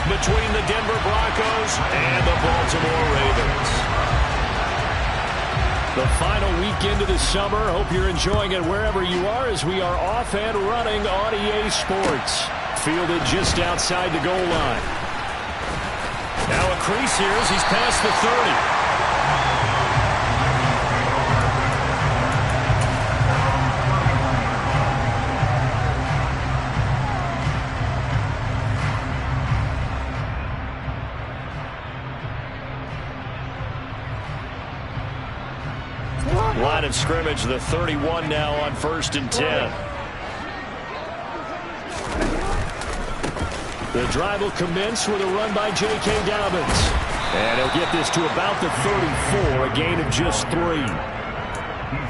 between the Denver Broncos and the Baltimore Ravens. The final weekend of the summer. Hope you're enjoying it wherever you are as we are off and running on EA Sports. Fielded just outside the goal line. Now a crease here as he's past the 30. Line of scrimmage, the 31 now on 1st and 10. The drive will commence with a run by J.K. Dobbins. And he'll get this to about the 34, a gain of just 3.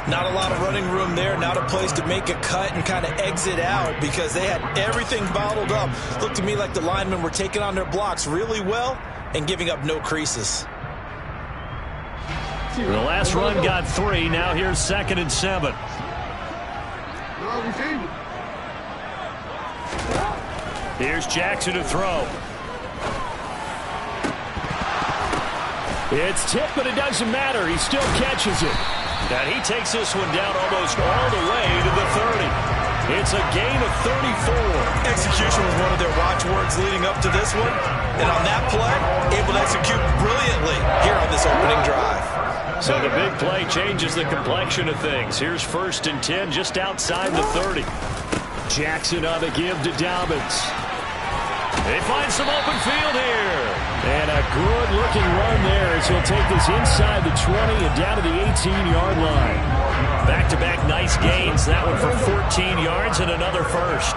Not a lot of running room there, not a place to make a cut and kind of exit out because they had everything bottled up. Looked to me like the linemen were taking on their blocks really well and giving up no creases. The last run got 3. Now here's 2nd and 7. Here's Jackson to throw. It's tipped, but it doesn't matter. He still catches it. And he takes this one down almost all the way to the 30. It's a gain of 34. Execution was one of their watchwords leading up to this one. And on that play, able to execute brilliantly here on this opening drive. So the big play changes the complexion of things. Here's 1st and 10 just outside the 30. Jackson on the give to Dobbins. They find some open field here. And a good-looking run there as he'll take this inside the 20 and down to the 18-yard line. Back-to-back nice gains. That one for 14 yards and another first.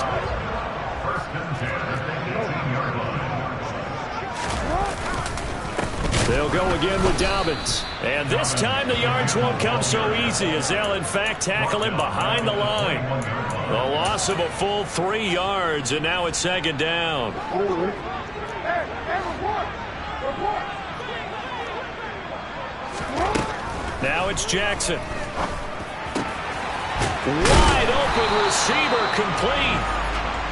They'll go again with Dobbins. And this time the yards won't come so easy as they'll, in fact, tackle him behind the line. A loss of a full 3 yards, and now it's 2nd down. Now it's Jackson. Wide open receiver complete.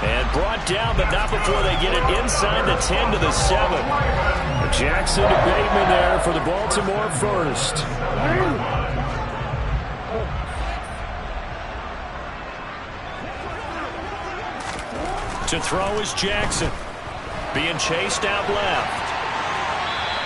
And brought down, but not before they get it inside the 10 to the 7. Jackson to Bateman there for the Baltimore first. To throw is Jackson. Being chased out left.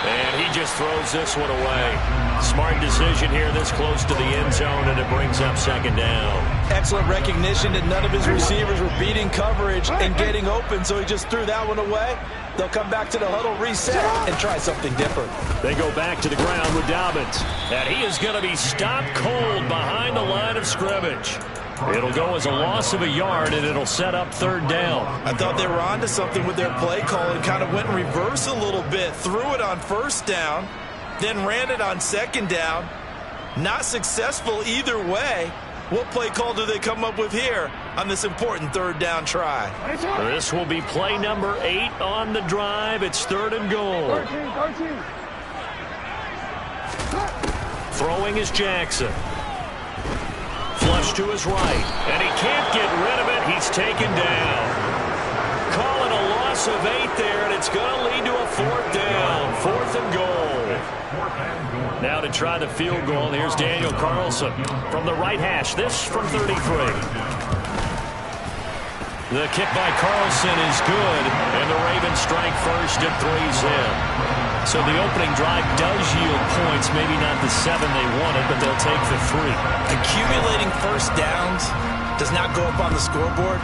And he just throws this one away. Smart decision here this close to the end zone, and it brings up 2nd down. Excellent recognition that none of his receivers were beating coverage and getting open, so he just threw that one away. They'll come back to the huddle, reset, and try something different. They go back to the ground with Dobbins. And he is going to be stopped cold behind the line of scrimmage. It'll go as a loss of a yard, and it'll set up 3rd down. I thought they were onto something with their play call and kind of went in reverse a little bit. Threw it on 1st down, then ran it on 2nd down. Not successful either way. What play call do they come up with here on this important 3rd down try? This will be play number 8 on the drive. It's 3rd and goal. 13. Throwing is Jackson. Flush to his right, and he can't get rid of it. He's taken down. Calling a loss of 8 there, and it's going to lead to a 4th down. 4th and goal. Now to try the field goal, here's Daniel Carlson from the right hash. This from 33. The kick by Carlson is good, and the Ravens strike first at 3's in. So the opening drive does yield points, maybe not the 7 they wanted, but they'll take the 3. Accumulating 1st downs does not go up on the scoreboard,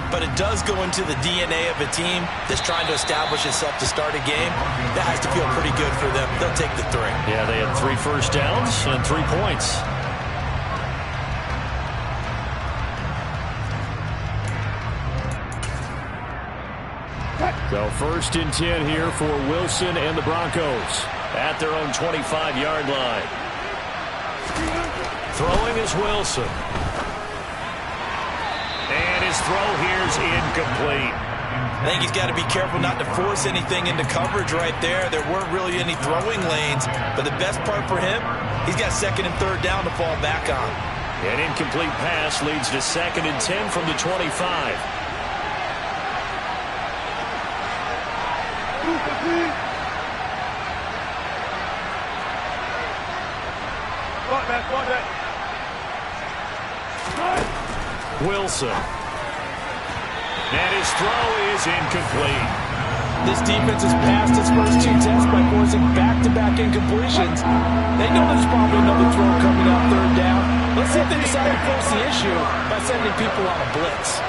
but it does go into the DNA of a team that's trying to establish itself to start a game. That has to feel pretty good for them. They'll take the 3. Yeah, they had 3 first downs and 3 points. So 1st and 10 here for Wilson and the Broncos at their own 25-yard line. Throwing is Wilson. And his throw here is incomplete. I think he's got to be careful not to force anything into coverage right there. There weren't really any throwing lanes, but the best part for him, he's got 2nd and 3rd down to fall back on. An incomplete pass leads to 2nd and 10 from the 25. Wilson. And his throw is incomplete. This defense has passed its first 2 tests by forcing back-to-back incompletions. They know there's probably another throw coming out third down. Let's see if they decide to force the issue by sending people on a blitz.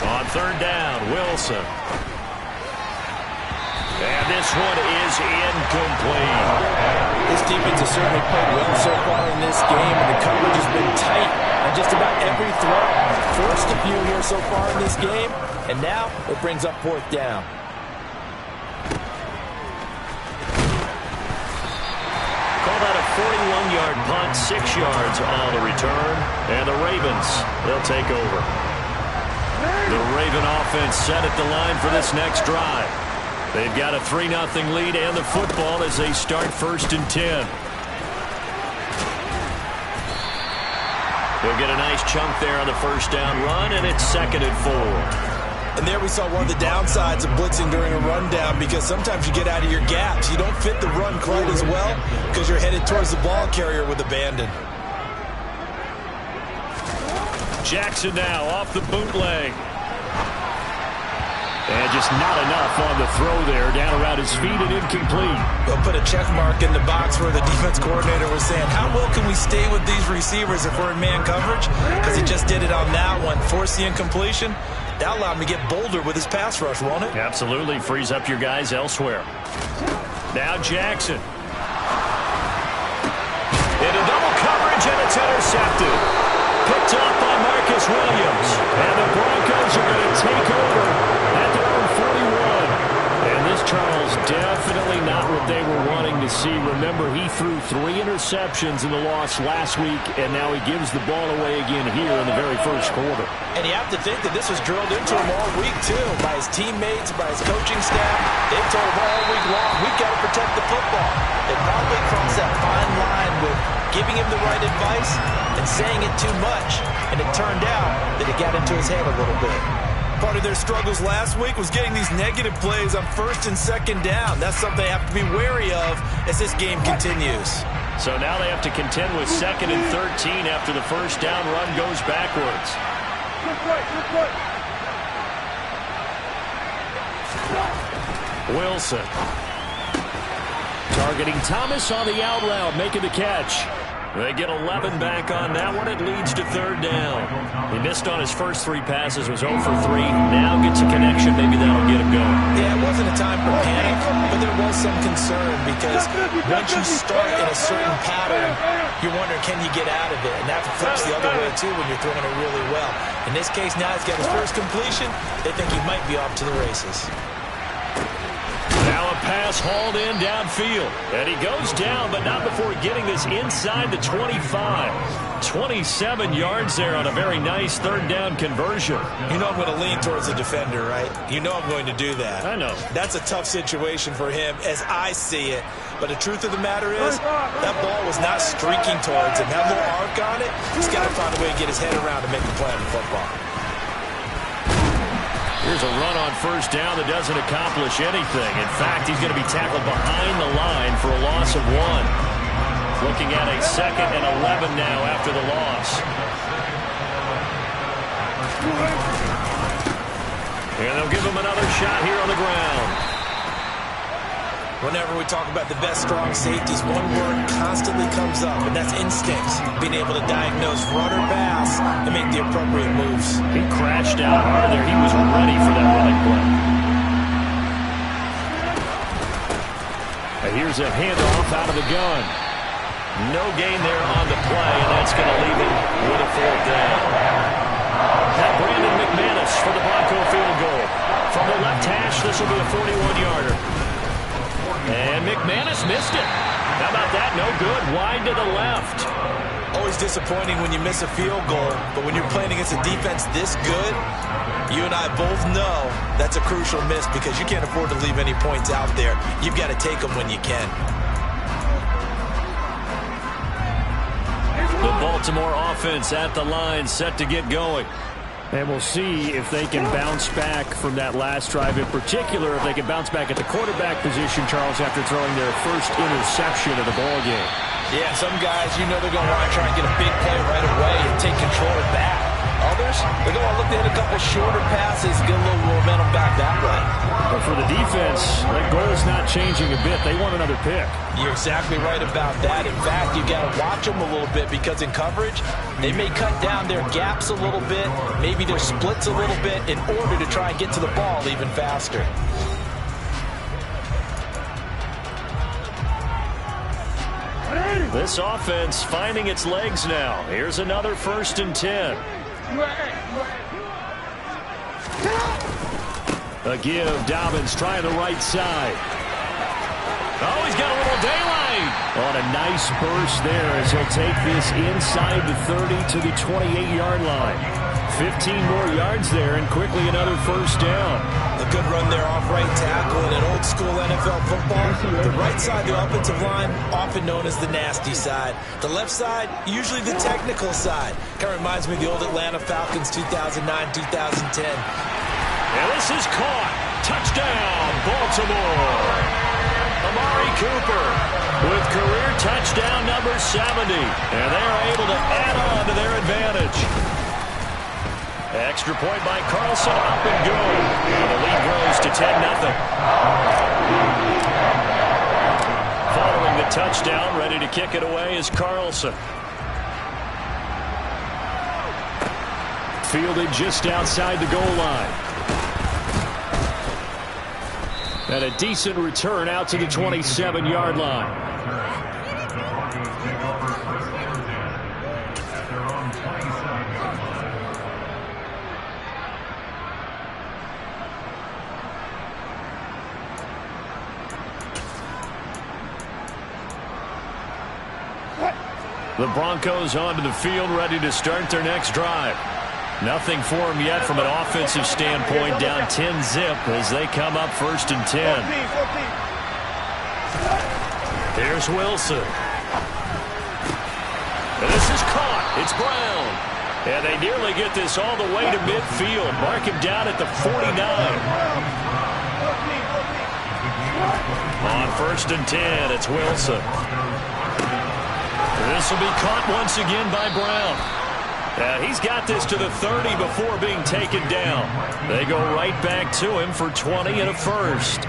On third down, Wilson. And this one is incomplete. This defense has certainly played well so far in this game, and the coverage has been tight on just about every throw. Forced a few here so far in this game, and now it brings up fourth down. Call that a 41-yard punt, 6 yards on the return. And the Ravens, they'll take over. The Raven offense set at the line for this next drive. They've got a 3-0 lead and the football as they start 1st and 10. They'll get a nice chunk there on the first down run, and it's 2nd and 4. And there we saw one of the downsides of blitzing during a rundown, because sometimes you get out of your gaps. You don't fit the run quite as well because you're headed towards the ball carrier with abandon. Jackson now off the bootleg. And just not enough on the throw there. Down around his feet and incomplete. They'll put a check mark in the box where the defense coordinator was saying, how well can we stay with these receivers if we're in man coverage? Because he just did it on that one. Force the incompletion. That allowed him to get bolder with his pass rush, won't it? Absolutely. Frees up your guys elsewhere. Now Jackson. Into double coverage, and it's intercepted. Picked up by Marcus Williams. And the Broncos are going to take over at their own 41. And this, Charles, definitely not what they were wanting to see. Remember, he threw 3 interceptions in the loss last week, and now he gives the ball away again here in the very first quarter. And you have to think that this was drilled into him all week, too, by his teammates, by his coaching staff. They've told him all week long, we've got to protect the football. They probably crossed that fine line with giving him the right advice and saying it too much. And it turned out that it got into his head a little bit. Part of their struggles last week was getting these negative plays on 1st and 2nd down. That's something they have to be wary of as this game continues. So now they have to contend with 2nd and 13 after the first down run goes backwards. Wilson. Targeting Thomas on the out route, making the catch. They get 11 back on that one. It leads to 3rd down. He missed on his first 3 passes, was 0 for 3. Now gets a connection. Maybe that'll get him going. Yeah, it wasn't a time for panic, but there was some concern because once you start in a certain pattern, you're wondering, can you get out of it? And that flips the other way, too, when you're throwing it really well. In this case, now he's got his first completion. They think he might be off to the races. Now a pass hauled in downfield. And he goes down, but not before getting this inside the 25. 27 yards there on a very nice 3rd down conversion. You know I'm going to lean towards the defender, right? You know I'm going to do that. I know. That's a tough situation for him as I see it. But the truth of the matter is, that ball was not streaking towards him. Had a little arc on it. He's got to find a way to get his head around to make the play on the football. Here's a run on 1st down that doesn't accomplish anything. In fact, he's going to be tackled behind the line for a loss of 1. Looking at a 2nd and 11 now after the loss. And they'll give him another shot here on the ground. Whenever we talk about the best strong safeties, one word constantly comes up, and that's instincts. Being able to diagnose run or pass and make the appropriate moves. He crashed out hard there. He was ready for that running play. And here's a handoff out of the gun. No gain there on the play, and that's going to leave him with a 4th down. Now Brandon McManus for the Bronco field goal. From the left hash, this will be a 41-yarder. And McManus missed it. How about that? No good. Wide to the left. Always disappointing when you miss a field goal, but when you're playing against a defense this good, you and I both know that's a crucial miss because you can't afford to leave any points out there. You've got to take them when you can. The Baltimore offense at the line, set to get going. And we'll see if they can bounce back from that last drive, in particular if they can bounce back at the quarterback position, Charles, after throwing their first interception of the ball game. Yeah, some guys, you know they're going to want to try and get a big play right away and take control of that. Others, they're going to look to hit a couple shorter passes, get a little momentum back that way. But for the defense, that goal is not changing a bit. They want another pick. You're exactly right about that. In fact, you got to watch them a little bit because in coverage, they may cut down their gaps a little bit, maybe their splits a little bit in order to try and get to the ball even faster. This offense finding its legs now. Here's another 1st and 10. A give. Dobbins trying the right side. Oh, he's got a little daylight. On a nice burst there as he'll take this inside the 30 to the 28-yard line. 15 more yards there and quickly another 1st down. A good run there off right tackle in an old-school NFL football. The right side of the offensive line, often known as the nasty side. The left side, usually the technical side. Kind of reminds me of the old Atlanta Falcons 2009-2010. And this is caught. Touchdown, Baltimore. Amari Cooper with career touchdown number 70. And they are able to add on to their advantage. Extra point by Carlson, up and go. And the lead grows to 10-0. Following the touchdown, ready to kick it away is Carlson. Fielded just outside the goal line. And a decent return out to the 27-yard line. The Broncos onto the field, ready to start their next drive. Nothing for them yet from an offensive standpoint, down 10-zip as they come up 1st and 10. Here's Wilson. And this is caught. It's Brown. And they nearly get this all the way to midfield. Mark him down at the 49. On 1st and 10, it's Wilson. This will be caught once again by Brown. He's got this to the 30 before being taken down. They go right back to him for 20 and a 1st.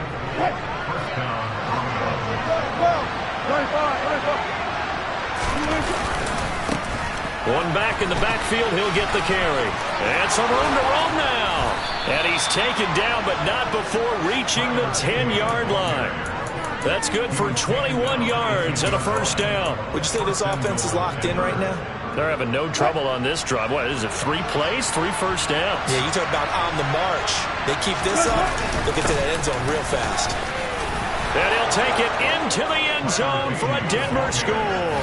One back in the backfield, he'll get the carry. And some room to roam now. And he's taken down, but not before reaching the 10-yard line. That's good for 21 yards and a 1st down. Would you say this offense is locked in right now? They're having no trouble on this drive. What is it, 3 plays, 3 1st downs? Yeah, you talk about on the march. They keep this up, they'll get to that end zone real fast. And he'll take it into the end zone for a Denver score.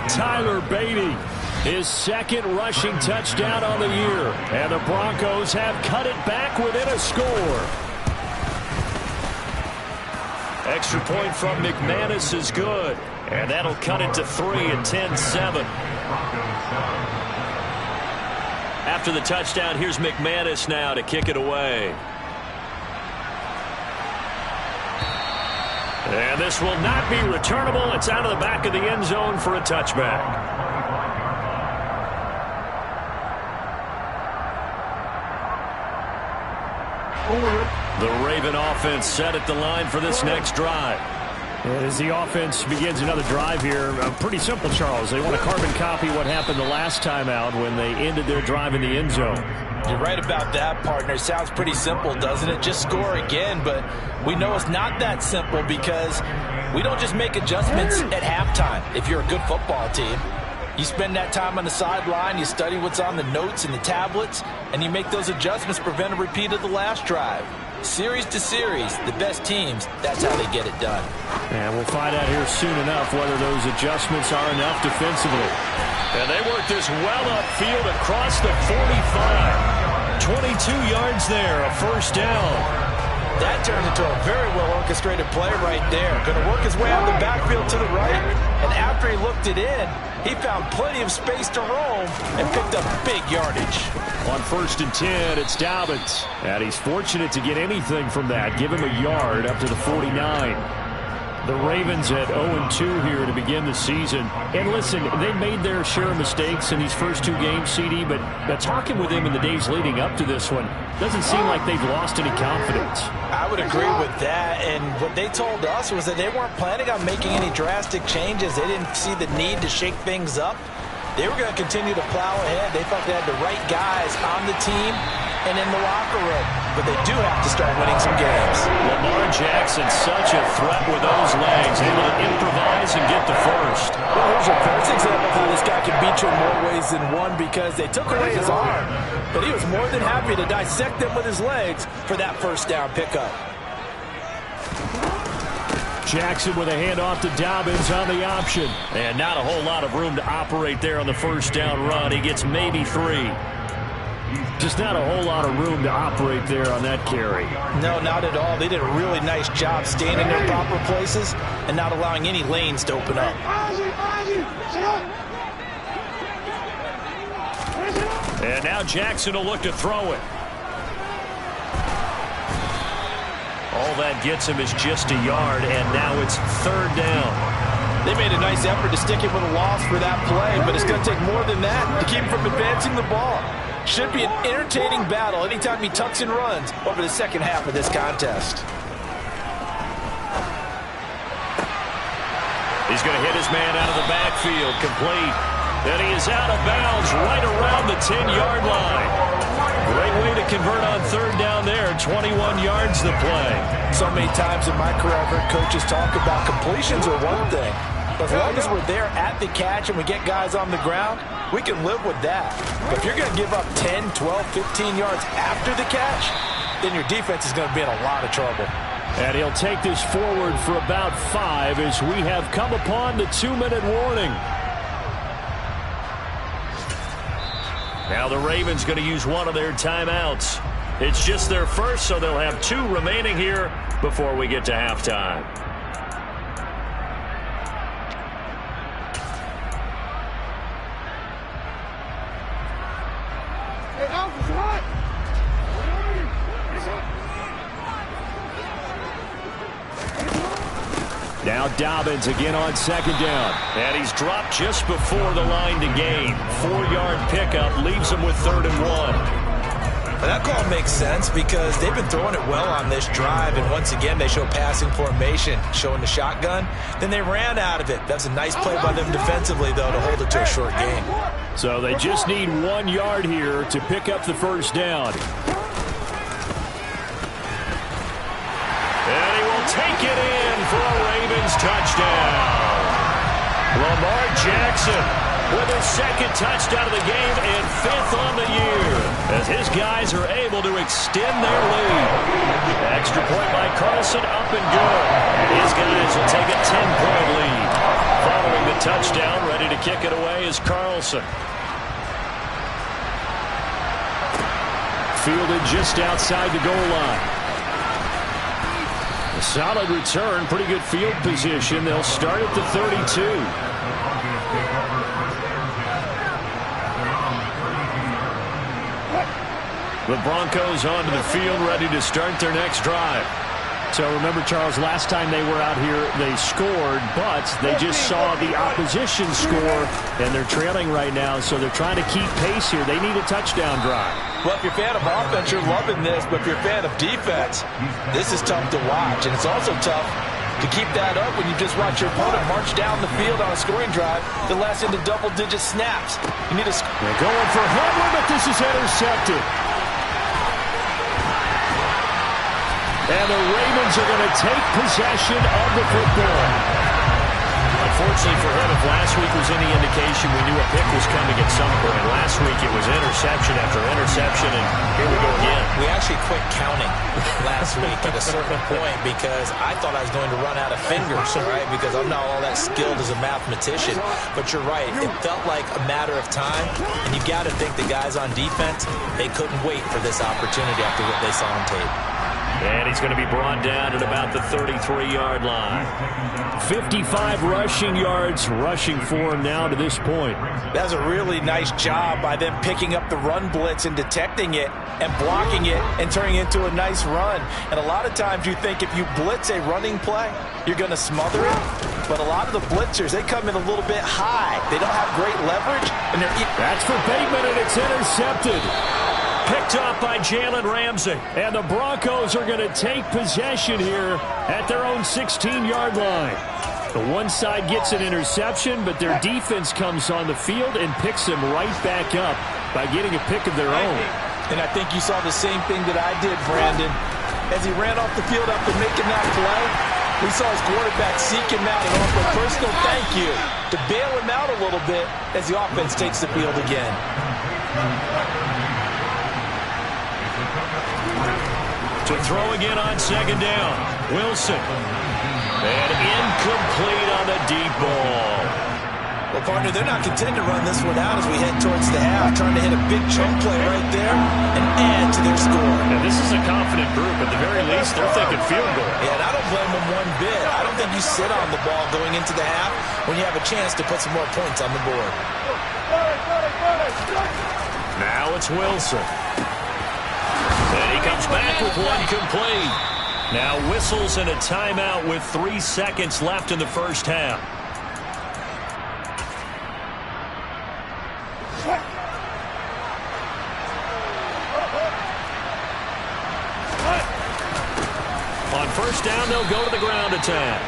Tyler Beatty, his 2nd rushing touchdown on the year. And the Broncos have cut it back within a score. Extra point from McManus is good. And that'll cut it to 3 at 10-7. After the touchdown, here's McManus now to kick it away. And this will not be returnable. It's out of the back of the end zone for a touchback. The Raven offense set at the line for this next drive. As the offense begins another drive here, pretty simple, Charles. They want to carbon copy what happened the last time out when they ended their drive in the end zone. You're right about that, partner. Sounds pretty simple, doesn't it? Just score again, but we know it's not that simple because we don't just make adjustments at halftime if you're a good football team. You spend that time on the sideline, you study what's on the notes and the tablets, and you make those adjustments to prevent a repeat of the last drive. Series to series, the best teams, that's how they get it done. And we'll find out here soon enough whether those adjustments are enough defensively. And they work this well upfield across the 45. 22 yards there, a 1st down. That turned into a very well-orchestrated play right there. Going to work his way out of the backfield to the right, and after he looked it in, He found plenty of space to roam and picked up big yardage. On 1st and 10, it's Dobbins. And he's fortunate to get anything from that. Give him a yard up to the 49. The Ravens at 0-2 here to begin the season. And listen, they made their share of mistakes in these first 2 games, CD, but talking with them in the days leading up to this one, doesn't seem like they've lost any confidence. I would agree with that, and what they told us was that they weren't planning on making any drastic changes. They didn't see the need to shake things up. They were going to continue to plow ahead. They felt they had the right guys on the team and in the locker room, but they do have to start winning some games. Lamar Jackson, such a threat with those legs, able to improvise and get the first. Well, here's your first example of how this guy can beat you in more ways than one, because they took away his arm, but he was more than happy to dissect them with his legs for that first down pickup. Jackson with a handoff to Dobbins on the option. And not a whole lot of room to operate there on the first down run. He gets maybe 3. Just not a whole lot of room to operate there on that carry. No, not at all. They did a really nice job staying in their proper places and not allowing any lanes to open up. And now Jackson will look to throw it. All that gets him is just a yard, and now it's 3rd down. They made a nice effort to stick him with a loss for that play, but it's going to take more than that to keep him from advancing the ball. Should be an entertaining battle anytime he tucks and runs over the second half of this contest. He's going to hit his man out of the backfield, complete. Then he is out of bounds right around the 10-yard line. Great way to convert on 3rd down there. 21 yards the play. So many times in my career, I've heard coaches talk about completions are one thing. But as long as we're there at the catch and we get guys on the ground, we can live with that. But if you're going to give up 10, 12, 15 yards after the catch, then your defense is going to be in a lot of trouble. And he'll take this forward for about 5 as we have come upon the 2-minute warning. Now the Ravens going to use one of their timeouts. It's just their first, so they'll have 2 remaining here before we get to halftime. Now Dobbins again on 2nd down. And he's dropped just before the line to gain. 4-yard pickup leaves him with 3rd and 1. And that call makes sense because they've been throwing it well on this drive, and once again they show passing formation, showing the shotgun. Then they ran out of it. That's a nice play by them defensively, though, to hold it to a short gain. So they just need 1 yard here to pick up the first down. And he will take it in for a Ravens touchdown. Lamar Jackson with his 2nd touchdown of the game and 5th on the year, as his guys are able to extend their lead. Extra point by Carlson, up and good. And his guys will take a 10-point lead. Following the touchdown, ready to kick it away is Carlson. Fielded just outside the goal line. A solid return, pretty good field position. They'll start at the 32. The Broncos onto the field, ready to start their next drive. So remember, Charles, last time they were out here, they scored, but they just saw the opposition score, and they're trailing right now, so they're trying to keep pace here. They need a touchdown drive. Well, if you're a fan of offense, you're loving this, but if you're a fan of defense, this is tough to watch, and it's also tough to keep that up when you just watch your opponent march down the field on a scoring drive that lasts into double-digit snaps. You need a... They're going for Henry, but this is intercepted. And the Ravens are going to take possession of the football. Unfortunately for him, if last week was any indication, we knew a pick was coming at some point. Last week it was interception after interception, and here we go again. We actually quit counting last week at a certain point because I thought I was going to run out of fingers, right? Because I'm not all that skilled as a mathematician. But you're right. It felt like a matter of time, and you've got to think the guys on defense, they couldn't wait for this opportunity after what they saw on tape. And he's going to be brought down at about the 33-yard line. 55 rushing yards rushing for him now to this point. That's a really nice job by them picking up the run blitz and detecting it and blocking it and turning it into a nice run. And a lot of times you think if you blitz a running play, you're going to smother it. But a lot of the blitzers, they come in a little bit high. They don't have great leverage. And that's for Bateman, and it's intercepted. Picked off by Jalen Ramsey. And the Broncos are going to take possession here at their own 16-yard line. The one side gets an interception, but their defense comes on the field and picks them right back up by getting a pick of their own. And I think you saw the same thing that I did, Brandon. As he ran off the field after making that play, we saw his quarterback seek him out and offer a personal thank you to bail him out a little bit as the offense takes the field again. To throw again on second down. Wilson. And incomplete on the deep ball. Well, partner, they're not content to run this one out as we head towards the half, trying to hit a big chunk play right there and add to their score. And this is a confident group. At the very least, they're thinking field goal. Yeah, and I don't blame them one bit. I don't think you sit on the ball going into the half when you have a chance to put some more points on the board. Now it's Wilson. And he comes back with one complete. Now whistles and a timeout with 3 seconds left in the first half. On first down, they'll go to the ground attack.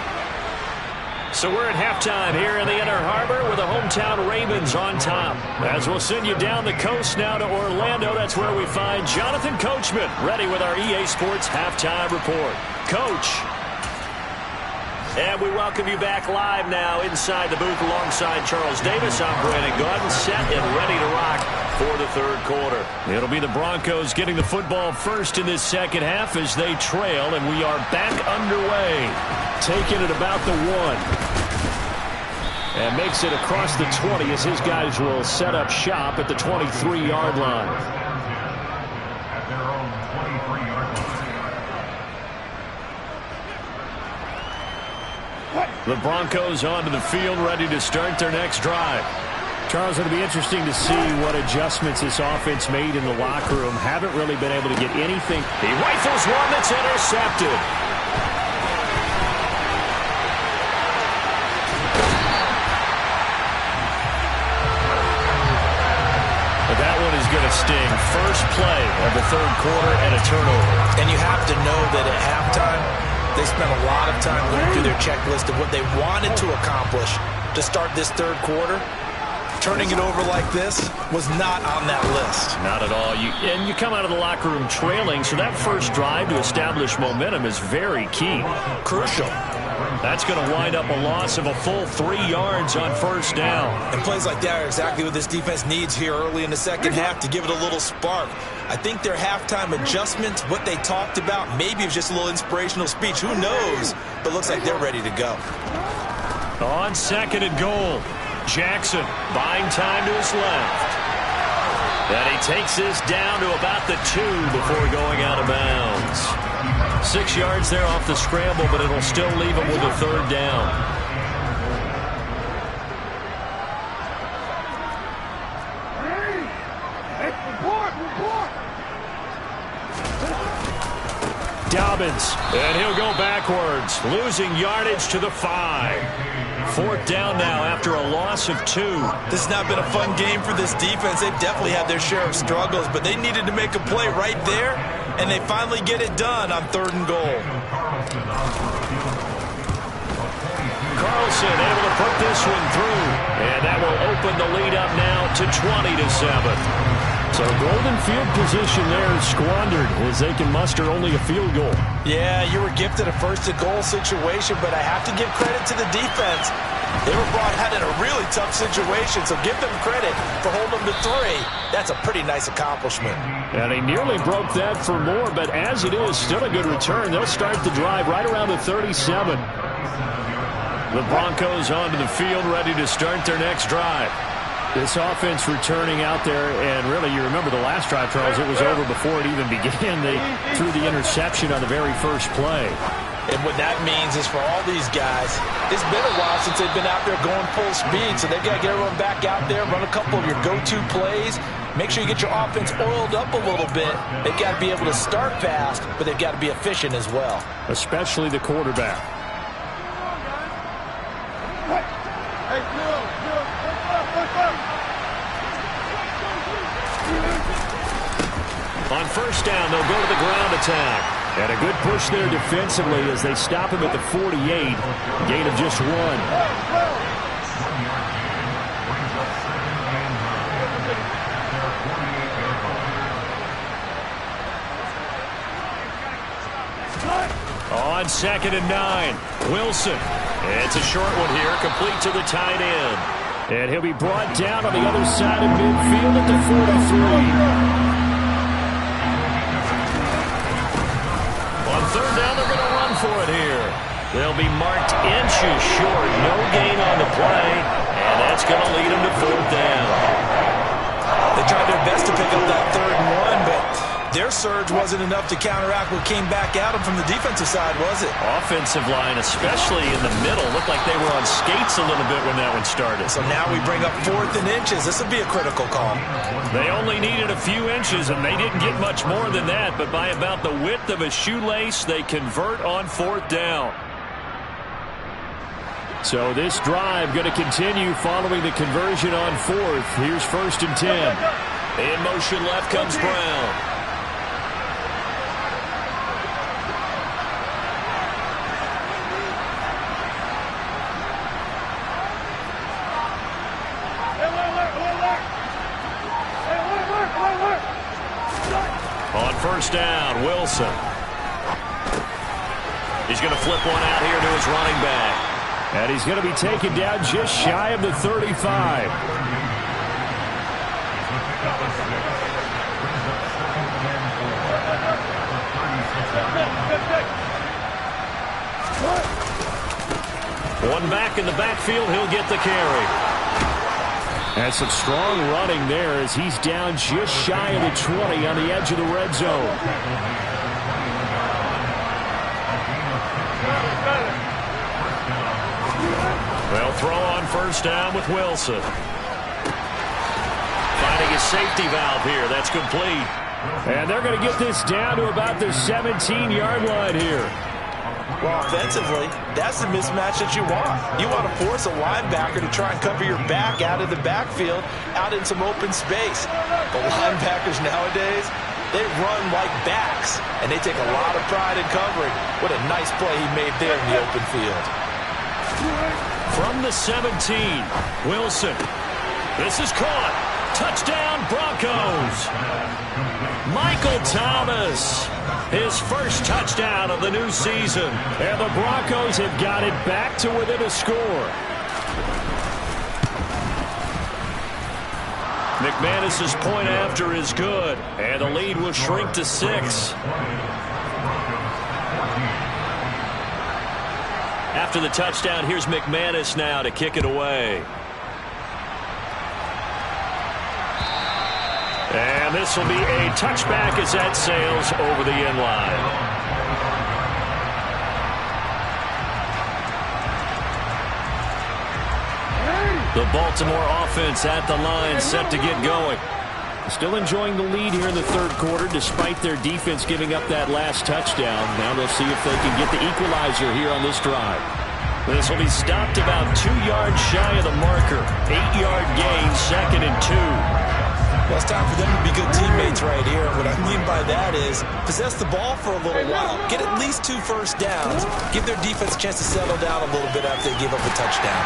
So we're at halftime here in the Inner Harbor with the hometown Ravens on top. As we'll send you down the coast now to Orlando, that's where we find Jonathan Coachman ready with our EA Sports Halftime Report. Coach. And we welcome you back live now inside the booth alongside Charles Davis. I'm Brandon Gordon, set and ready to rock for the third quarter. It'll be the Broncos getting the football first in this second half as they trail, and we are back underway. Taking it about the 1. And makes it across the 20 as his guys will set up shop at the 23-yard line. The Broncos onto the field, ready to start their next drive. Charles, it'll be interesting to see what adjustments this offense made in the locker room. Haven't really been able to get anything. He rifles one that's intercepted. But that one is going to sting. First play of the third quarter and a turnover. And you have to know that at halftime, they spent a lot of time going through their checklist of what they wanted to accomplish to start this third quarter. Turning it over like this was not on that list. Not at all. And you come out of the locker room trailing, so that first drive to establish momentum is very key. Crucial. That's going to wind up a loss of a full 3 yards on first down. And plays like that are exactly what this defense needs here early in the second half to give it a little spark. I think their halftime adjustments, what they talked about, maybe it was just a little inspirational speech. Who knows? But looks like they're ready to go. On second and goal, Jackson buying time to his left. And he takes this down to about the 2 before going out of bounds. 6 yards there off the scramble, but it'll still leave him with a third down. Dobbins, and he'll go backwards, losing yardage to the 5. Fourth down now after a loss of 2. This has not been a fun game for this defense. They've definitely had their share of struggles, but they needed to make a play right there, and they finally get it done on third and goal. Carlson able to put this one through, and that will open the lead up now to 20-7. So golden field position there is squandered as they can muster only a field goal. Yeah, you were gifted a first-and-goal situation, but I have to give credit to the defense. They were brought out in a really tough situation, so give them credit for holding them to 3. That's a pretty nice accomplishment. And he nearly broke that for more, but as it is, still a good return. They'll start the drive right around the 37. The Broncos onto the field, ready to start their next drive. This offense returning out there, and really, you remember the last drive, Charles, it was over before it even began. They threw the interception on the very first play. And what that means is for all these guys, it's been a while since they've been out there going full speed, so they've got to get everyone back out there, run a couple of your go-to plays, make sure you get your offense oiled up a little bit. They've got to be able to start fast, but they've got to be efficient as well. Especially the quarterback. On first down, they'll go to the ground attack. And a good push there defensively as they stop him at the 48. Gain of just 1. On 2nd and 9, Wilson. It's a short one here, complete to the tight end. And he'll be brought down on the other side of midfield at the 43. On 3rd down, they're going to run for it here. They'll be marked inches short. No gain on the play, and that's going to lead them to 4th down. They tried their best to pick up that 3rd and 1, but their surge wasn't enough to counteract what came back at them from the defensive side, was it? Offensive line, especially in the middle, looked like they were on skates a little bit when that one started. So now we bring up 4th and inches. This will be a critical call. They only needed a few inches, and they didn't get much more than that, but by about the width of a shoelace, they convert on 4th down. So this drive going to continue following the conversion on 4th. Here's 1st and 10. In motion left comes Brown. On first down, Wilson. He's going to flip one out here to his running back. And he's going to be taken down just shy of the 35. One back in the backfield, he'll get the carry. And some strong running there as he's down just shy of the 20 on the edge of the red zone. They'll throw on first down with Wilson. Finding a safety valve here. That's complete. And they're going to get this down to about the 17-yard line here. Well, offensively, that's the mismatch that you want. You want to force a linebacker to try and cover your back out of the backfield, out in some open space. The linebackers nowadays, they run like backs, and they take a lot of pride in covering. What a nice play he made there in the open field. From the 17, Wilson. This is caught. Touchdown, Broncos. Michael Thomas. His first touchdown of the new season. And the Broncos have got it back to within a score. McManus's point after is good. And the lead will shrink to 6. After the touchdown, here's McManus now to kick it away. And this will be a touchback as that sails over the end line. The Baltimore offense at the line, set to get going. Still enjoying the lead here in the 3rd quarter, despite their defense giving up that last touchdown. Now they'll see if they can get the equalizer here on this drive. This will be stopped about 2 yards shy of the marker. 8-yard gain, 2nd and 2. Well, it's time for them to be good teammates right here. What I mean by that is possess the ball for a little while. Get at least 2 first downs. Give their defense a chance to settle down a little bit after they give up a touchdown.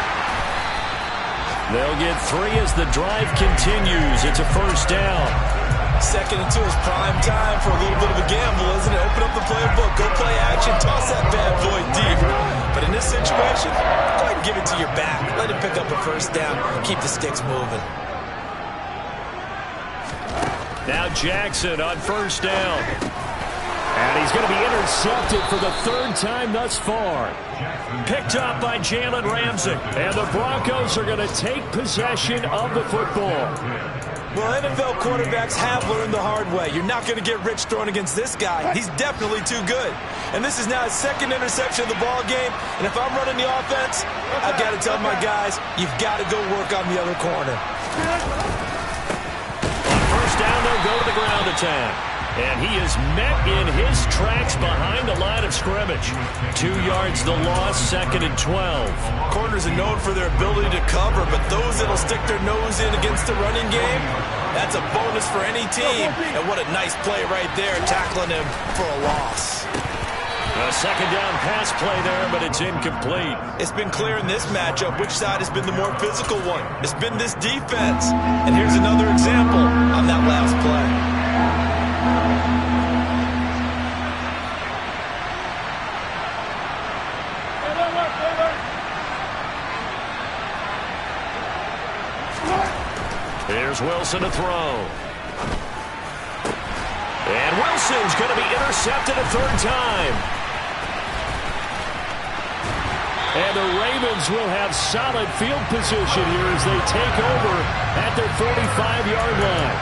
They'll get 3 as the drive continues. It's a first down. 2nd and 2 is prime time for a little bit of a gamble, isn't it? Open up the playbook. Go play action. Toss that bad boy deep. But in this situation, go ahead and give it to your back. Let him pick up a first down. Keep the sticks moving. Now Jackson on first down. And he's going to be intercepted for the third time thus far. Picked up by Jalen Ramsey. And the Broncos are going to take possession of the football. Well, NFL quarterbacks have learned the hard way. You're not going to get rich throwing against this guy. He's definitely too good. And this is now his second interception of the ball game. And if I'm running the offense, I've got to tell my guys, you've got to go work on the other corner. On first down, they'll go to the ground attack. And he is met in his tracks behind the line of scrimmage. 2 yards the loss, 2nd and 12. Corners are known for their ability to cover, but those that'll stick their nose in against the running game, that's a bonus for any team. And what a nice play right there, tackling him for a loss. A second down pass play there, but it's incomplete. It's been clear in this matchup which side has been the more physical one. It's been this defense. And here's another example on that last play. Here's Wilson to throw. And Wilson's going to be intercepted a third time. And the Ravens will have solid field position here as they take over at their 45-yard line.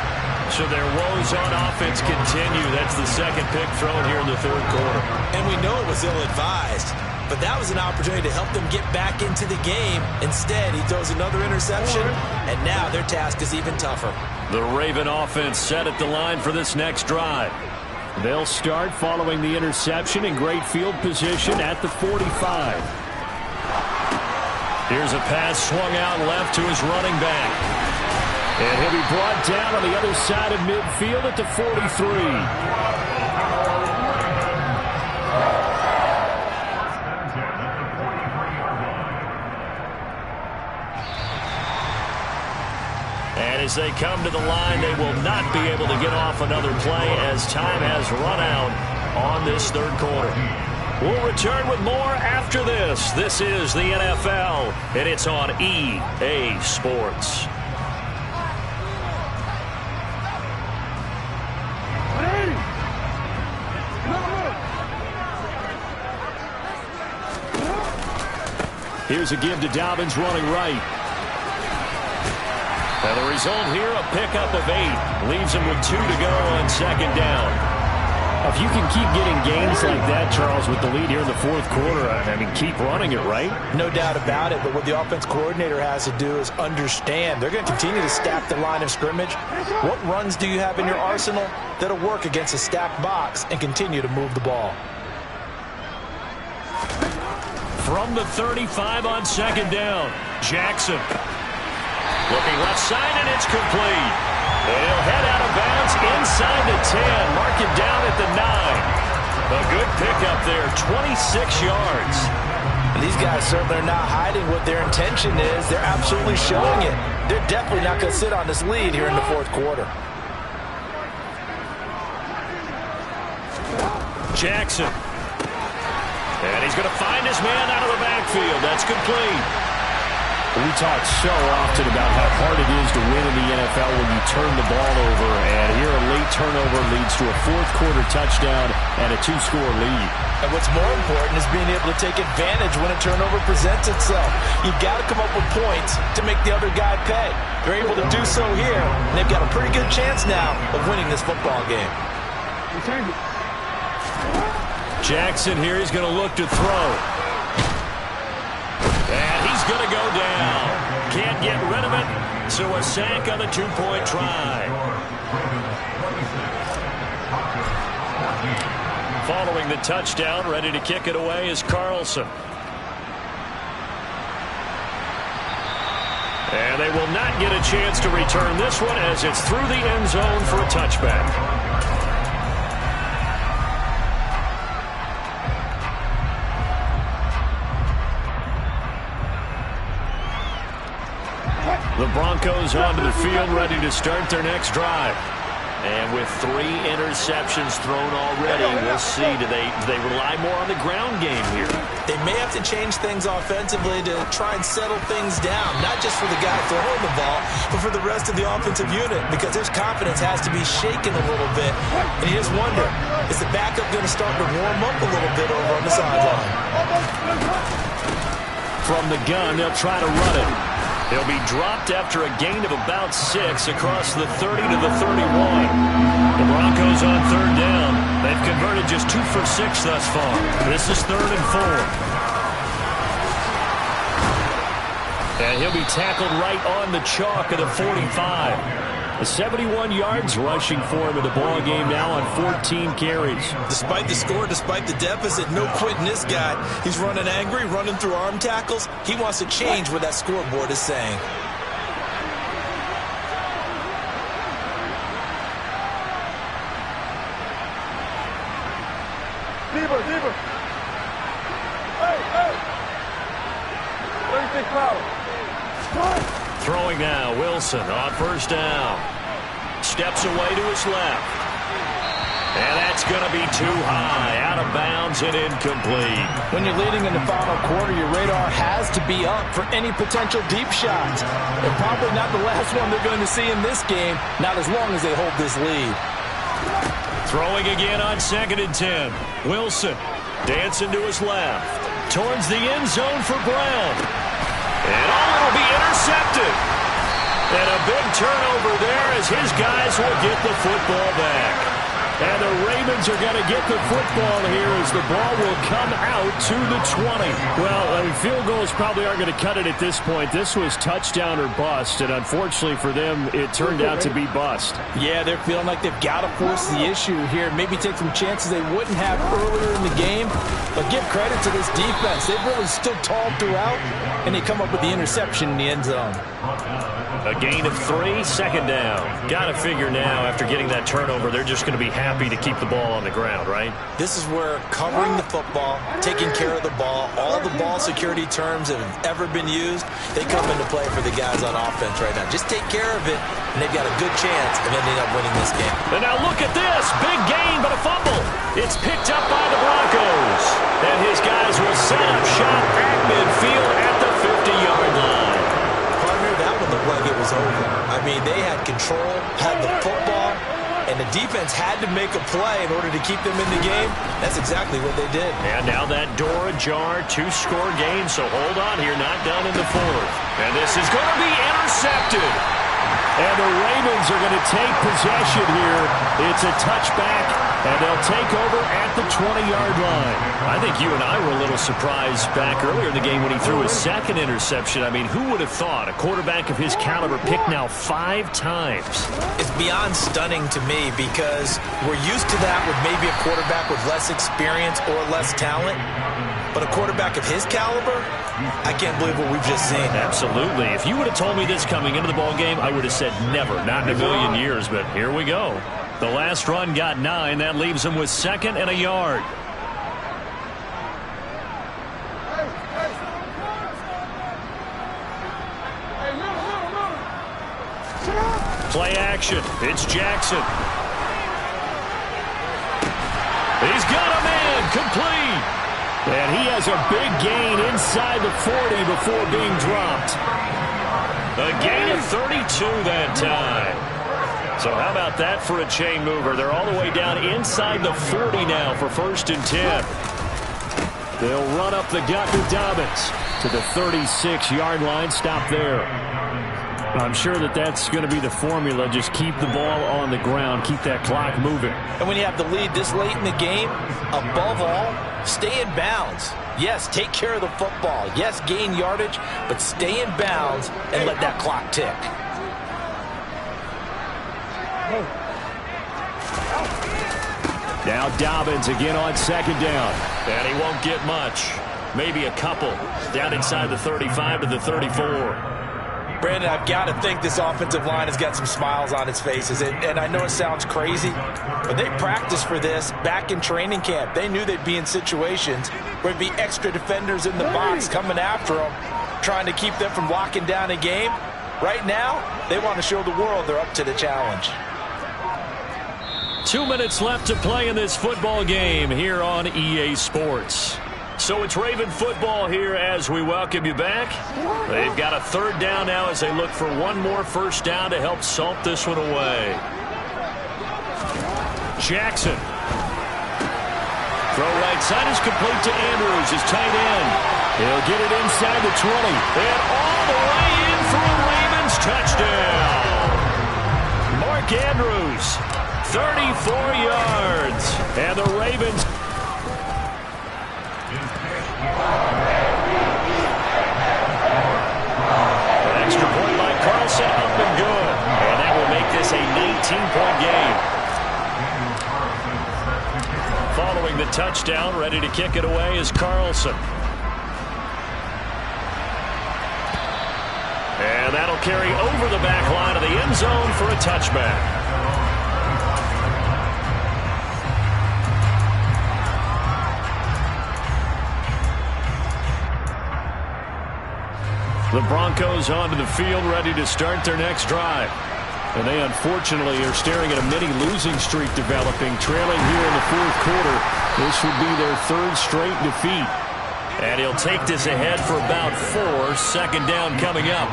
So their woes on offense continue. That's the second pick thrown here in the third quarter. And we know it was ill-advised. But that was an opportunity to help them get back into the game. Instead, he throws another interception, and now their task is even tougher. The Raven offense set at the line for this next drive. They'll start following the interception in great field position at the 45. Here's a pass swung out left to his running back. And he'll be brought down on the other side of midfield at the 43. And as they come to the line, they will not be able to get off another play as time has run out on this third quarter. We'll return with more after this. This is the NFL, and it's on EA Sports. Here's a give to Dobbins running right. And the result here, a pickup of 8. Leaves him with 2 to go on second down. If you can keep getting gains like that, Charles, with the lead here in the fourth quarter, I mean, keep running it, right? No doubt about it, but what the offense coordinator has to do is understand. They're going to continue to stack the line of scrimmage. What runs do you have in your arsenal that'll work against a stacked box and continue to move the ball? From the 35 on second down, Jackson. Looking left side, and it's complete. And he'll head out of bounds inside the 10. Mark him down at the 9. A good pickup there, 26 yards. And these guys certainly are not hiding what their intention is. They're absolutely showing it. They're definitely not going to sit on this lead here in the fourth quarter. Jackson. And he's going to find his man out of the backfield. That's complete. We talk so often about how hard it is to win in the NFL when you turn the ball over, and here a late turnover leads to a fourth quarter touchdown and a 2-score lead. And what's more important is being able to take advantage when a turnover presents itself. You've got to come up with points to make the other guy pay. They're able to do so here, and they've got a pretty good chance now of winning this football game. Jackson here, he's going to look to throw. And he's going to go down. Can't get rid of it, so a sack on the 2-point try. Following the touchdown, ready to kick it away is Carlson. And they will not get a chance to return this one as it's through the end zone for a touchback. The Broncos onto the field, ready to start their next drive. And with 3 interceptions thrown already, we'll see. Do they rely more on the ground game here? They may have to change things offensively to try and settle things down, not just for the guy throwing the ball, but for the rest of the offensive unit, because his confidence has to be shaken a little bit. And you just wonder, is the backup going to start to warm up a little bit over on the sideline? From the gun, they'll try to run it. He'll be dropped after a gain of about 6 across the 30 to the 31. The Broncos on 3rd down. They've converted just 2 for 6 thus far. This is 3rd and 4. And he'll be tackled right on the chalk of the 45. 71 yards rushing for him in the ball game now on 14 carries. Despite the score, despite the deficit, no quitting this guy. He's running angry, running through arm tackles. He wants to change what that scoreboard is saying. Deeper. Hey. What do you think, Cloud? Throwing now, Wilson on 1st down. Steps away to his left. And that's going to be too high, out of bounds and incomplete. When you're leading in the final quarter, your radar has to be up for any potential deep shots. And probably not the last one they're going to see in this game, not as long as they hold this lead. Throwing again on 2nd and 10. Wilson dancing to his left. Towards the end zone for Brown. And it'll be intercepted. And a big turnover there as his guys will get the football back. And the Ravens are going to get the football here as the ball will come out to the 20. Well, field goals probably aren't going to cut it at this point. This was touchdown or bust, and unfortunately for them, it turned out to be bust. Yeah, they're feeling like they've got to force the issue here. Maybe take some chances they wouldn't have earlier in the game. But give credit to this defense. They've really stood tall throughout, and they come up with the interception in the end zone. A gain of 3, 2nd down. Got to figure now, after getting that turnover, they're just going to be happy to keep the ball on the ground, right? This is where covering the football, taking care of the ball, all the ball security terms that have ever been used, they come into play for the guys on offense right now. Just take care of it, and they've got a good chance of ending up winning this game. And now look at this. Big gain, but a fumble. It's picked up by the Broncos. And his guys will set up shop at midfield at the 50-yard line. That one looked like it was over. I mean, they had control, had the football, and the defense had to make a play in order to keep them in the game. That's exactly what they did. And now that door ajar, 2-score game, so hold on here, not done in the 4th. And this is going to be intercepted. And the Ravens are going to take possession here. It's a touchback, and they'll take over at the 20-yard line. I think you and I were a little surprised back earlier in the game when he threw his 2nd interception. I mean, who would have thought a quarterback of his caliber picked now 5 times? It's beyond stunning to me because we're used to that with maybe a quarterback with less experience or less talent. But a quarterback of his caliber, I can't believe what we've just seen. Absolutely. If you would have told me this coming into the ball game, I would have said never, not in a million years. But here we go. The last run got 9. That leaves him with 2nd and a yard. Play action. It's Jackson. He's got a man. Complete. And he has a big gain inside the 40 before being dropped. A gain of 32 that time. So how about that for a chain mover? They're all the way down inside the 40 now for 1st and 10. They'll run up the gut with Dobbins to the 36-yard line. Stop there. I'm sure that's going to be the formula. Just keep the ball on the ground. Keep that clock moving. And when you have the lead this late in the game, above all, stay in bounds. Yes, take care of the football. Yes, gain yardage, but stay in bounds and let that clock tick. Now Dobbins again on 2nd down. And he won't get much. Maybe a couple. Down inside the 35 to the 34. Brandon, I've got to think this offensive line has got some smiles on its faces. And I know it sounds crazy, but they practiced for this back in training camp. They knew they'd be in situations where there'd be extra defenders in the box coming after them, trying to keep them from locking down a game. Right now, they want to show the world they're up to the challenge. 2 minutes left to play in this football game here on EA Sports. So it's Raven football here as we welcome you back. They've got a third down now as they look for one more first down to help salt this one away. Jackson. Throw right side is complete to Andrews, his tight end. He'll get it inside the 20. And all the way in for a Ravens touchdown. Mark Andrews, 34 yards. And the Ravens... An extra point by Carlson, up and good. And that will make this a 19-point game. Following the touchdown, ready to kick it away is Carlson. And that'll carry over the back line of the end zone for a touchback. The Broncos onto the field, ready to start their next drive. And they, unfortunately, are staring at a mini-losing streak developing, trailing here in the fourth quarter. This would be their third straight defeat. And he'll take this ahead for about 4. Second down coming up.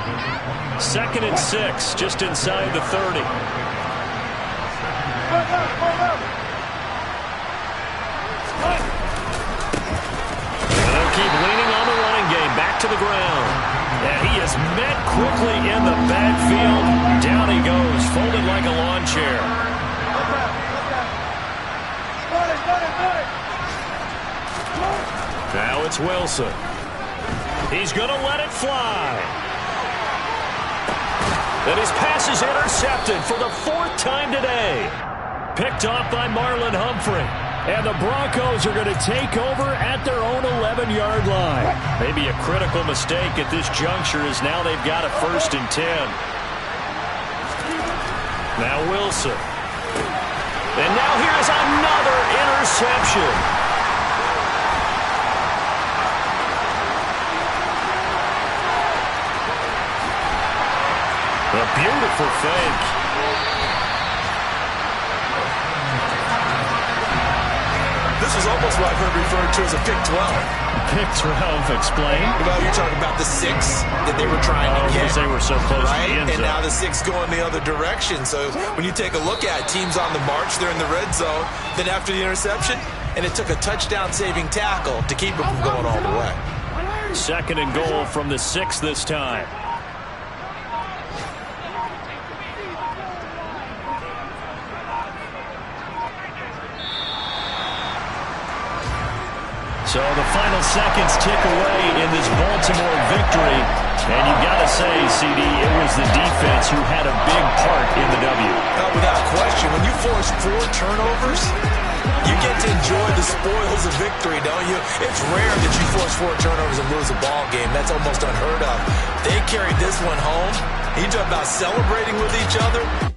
2nd and 6, just inside the 30. And they'll keep leaning on the running game. Back to the ground. And he is met quickly in the backfield. Down he goes, folded like a lawn chair. Now it's Wilson. He's going to let it fly. And his pass is intercepted for the 4th time today. Picked off by Marlon Humphrey. And the Broncos are going to take over at their own 11-yard line. Maybe a critical mistake at this juncture as now they've got a 1st and 10. Now Wilson. And now here's another interception. A beautiful fake. This is almost what I've heard referred to as a pick 12. Pick 12, explain. Well, you're talking about the 6 that they were trying to get. Because they were so close right? to the end zone. And now the 6 going the other direction. So when you take a look at it, teams on the march, they're in the red zone. Then after the interception, and it took a touchdown-saving tackle to keep it from going all the way. 2nd and goal from the 6 this time. So the final seconds tick away in this Baltimore victory. And you've got to say, CD, it was the defense who had a big part in the W. Without question, when you force 4 turnovers, you get to enjoy the spoils of victory, don't you? It's rare that you force 4 turnovers and lose a ball game. That's almost unheard of. They carried this one home. You talk about celebrating with each other.